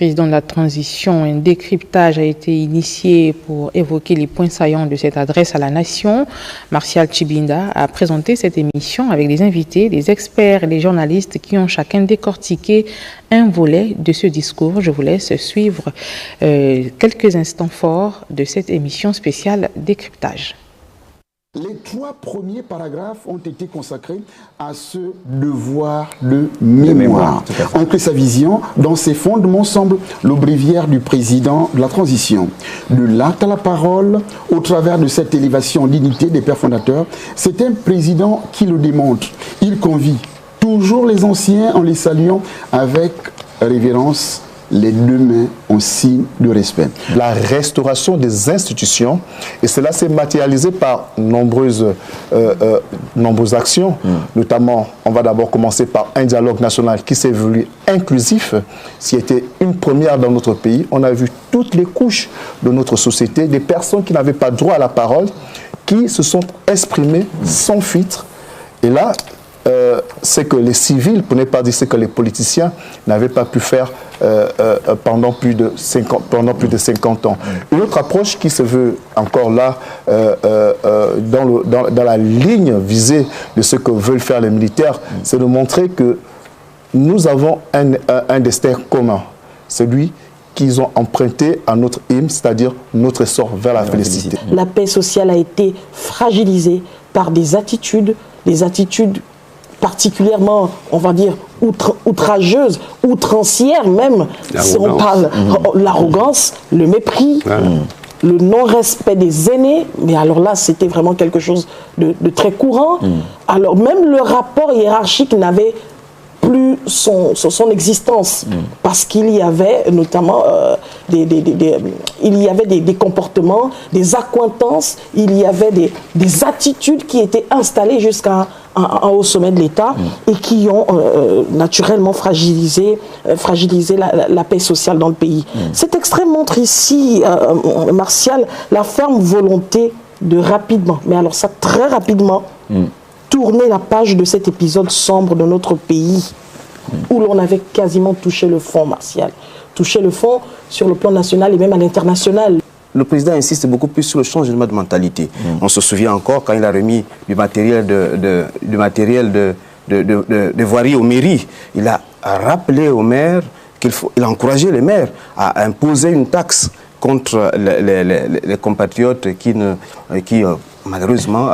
président de la transition, un décryptage a été initié pour évoquer les points saillants de cette adresse à la nation. Martial Tchibinda a présenté cette émission avec des invités, des experts et des journalistes qui ont chacun décortiqué un volet de ce discours. Je vous laisse suivre quelques instants forts de cette émission spéciale décryptage. Les 3 premiers paragraphes ont été consacrés à ce devoir de mémoire. Ancrer sa vision dans ses fondements semble le bréviaire du président de la transition. De l'acte à la parole, au travers de cette élévation dignité des pères fondateurs, c'est un président qui le démontre. Il convie toujours les anciens en les saluant avec révérence, les 2 mains en signe de respect. La restauration des institutions, et cela s'est matérialisé par nombreuses actions, notamment, on va d'abord commencer par un dialogue national qui s'est voulu inclusif, ce qui était une première dans notre pays. On a vu toutes les couches de notre société, des personnes qui n'avaient pas droit à la parole, qui se sont exprimées sans filtre. Et là, c'est que les civils, pour ne pas dire que les politiciens n'avaient pas pu faire pendant plus de 50 ans. Une autre approche qui se veut encore là dans la ligne visée de ce que veulent faire les militaires, c'est de montrer que nous avons un destin commun, celui qu'ils ont emprunté à notre hymne, c'est-à-dire notre essor vers la félicité. La paix sociale a été fragilisée par des attitudes particulièrement, on va dire, outrageuses, outrancières même, si on parle l'arrogance, le mépris, le non-respect des aînés, mais alors là, c'était vraiment quelque chose de très courant. Alors même le rapport hiérarchique n'avait plus son existence, parce qu'il y avait notamment des comportements, des accointances, il y avait des attitudes qui étaient installées jusqu'à un haut sommet de l'État et qui ont naturellement fragilisé la paix sociale dans le pays. Cet extrait montre ici, Martial, la ferme volonté de rapidement, mais alors ça très rapidement, tourner la page de cet épisode sombre de notre pays où l'on avait quasiment touché le fond, Martial. Touché le fond sur le plan national et même à l'international. Le président insiste beaucoup plus sur le changement de mentalité. On se souvient encore quand il a remis du matériel de voirie aux mairies. Il a rappelé aux maires il a encouragé les maires à imposer une taxe contre les compatriotes qui malheureusement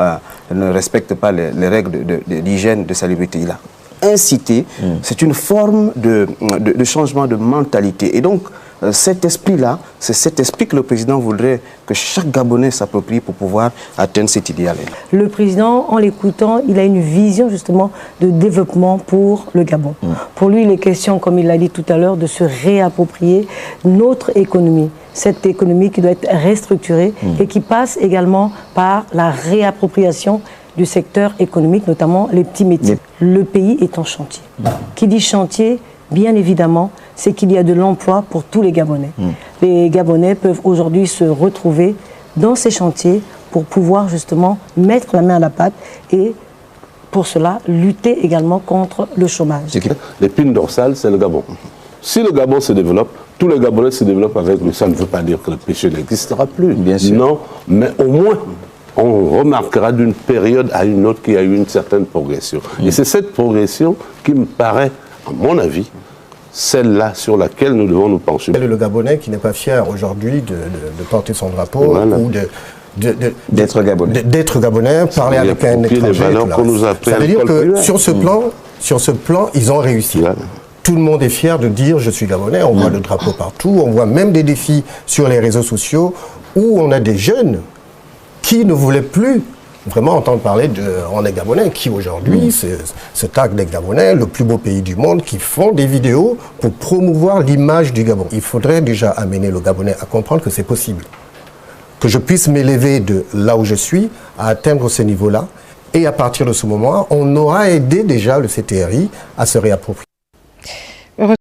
ne respectent pas les règles d'hygiène, de salubrité. Il a incité, c'est une forme de changement de mentalité. Et donc, cet esprit-là, c'est cet esprit que le président voudrait que chaque Gabonais s'approprie pour pouvoir atteindre cet idéal. Le président, en l'écoutant, il a une vision justement de développement pour le Gabon. Pour lui, il est question, comme il l'a dit tout à l'heure, de se réapproprier notre économie. Cette économie qui doit être restructurée et qui passe également par la réappropriation du secteur économique, notamment les petits métiers. Le pays est en chantier. Qui dit chantier, bien évidemment, c'est qu'il y a de l'emploi pour tous les Gabonais. Les Gabonais peuvent aujourd'hui se retrouver dans ces chantiers pour pouvoir justement mettre la main à la pâte et pour cela lutter également contre le chômage. L'épine dorsale, c'est le Gabon. Si le Gabon se développe, tous les Gabonais se développent avec lui. Ça ne veut pas dire que le péché n'existera plus. Bien sûr. Non, mais au moins, on remarquera d'une période à une autre qu'il y a eu une certaine progression. Et c'est cette progression qui me paraît, à mon avis, celle-là sur laquelle nous devons nous pencher. Le Gabonais qui n'est pas fier aujourd'hui de porter son drapeau ou d'être Gabonais. D'être Gabonais, parler avec un étranger. Ça veut dire que sur ce plan, ils ont réussi. Voilà. Tout le monde est fier de dire « je suis Gabonais », on voit le drapeau partout, on voit même des défis sur les réseaux sociaux où on a des jeunes qui ne voulaient plus vraiment entendre parler de « on est Gabonais », qui aujourd'hui se taguent des Gabonais, le plus beau pays du monde, qui font des vidéos pour promouvoir l'image du Gabon. Il faudrait déjà amener le Gabonais à comprendre que c'est possible, que je puisse m'élever de là où je suis à atteindre ce niveau-là, et à partir de ce moment, on aura aidé déjà le CTRI à se réapproprier.